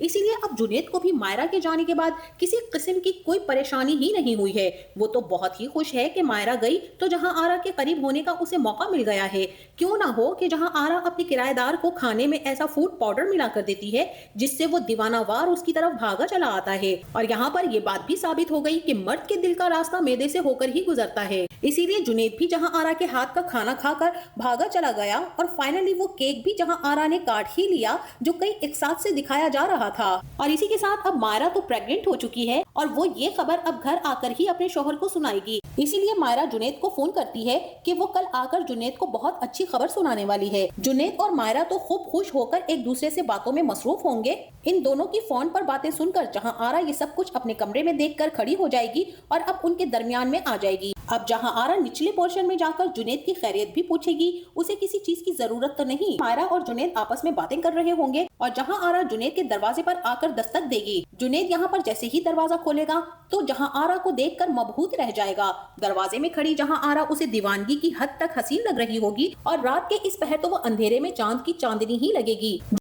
इसीलिए अब जुनैद को भी मायरा के जाने के बाद किसी किस्म की कोई परेशानी ही नहीं हुई है। वो तो बहुत ही खुश है कि मायरा गई तो जहां आरा के करीब होने का उसे मौका मिल गया है। क्यों ना हो कि जहां आरा अपने किराएदार को खाने में ऐसा फूड पाउडर मिला कर देती है जिससे वो दीवानावार उसकी तरफ भागा चला आता है। और यहाँ पर ये बात भी साबित हो गई कि मर्द के दिल का रास्ता मैदे से होकर ही गुजरता है। इसीलिए जुनैद भी जहां आरा के हाथ का खाना खाकर भागा चला गया और फाइनली वो केक भी जहां आरा ने काट ही लिया जो कई एक साथ से दिखाया जा रहा था। और इसी के साथ अब मायरा तो प्रेग्नेंट हो चुकी है और वो ये खबर अब घर आकर ही अपने शोहर को सुनाएगी। इसीलिए मायरा जुनैद को फोन करती है कि वो कल आकर जुनैद को बहुत अच्छी खबर सुनाने वाली है। जुनैद और मायरा तो खूब खुश होकर एक दूसरे से बातों में मसरूफ होंगे। इन दोनों की फोन पर बातें सुनकर जहां आरा ये सब कुछ अपने कमरे में देखकर खड़ी हो जाएगी और अब उनके दरमियान में आ जाएगी। अब जहां आरा निचले पोर्शन में जाकर जुनैद की खैरियत भी पूछेगी, उसे किसी चीज की जरूरत तो नहीं। मायरा और जुनैद आपस में बातें कर रहे होंगे और जहां आरा जुनैद के दरवाजे पर आकर दस्तक देगी। जुनैद यहाँ पर जैसे ही दरवाजा खोलेगा तो जहां आरा को देखकर मबहूत रह जाएगा। दरवाजे में खड़ी जहां आरा उसे दीवानगी की हद तक हसीन लग रही होगी और रात के इस पहर तो वो अंधेरे में चांद की चांदनी ही लगेगी।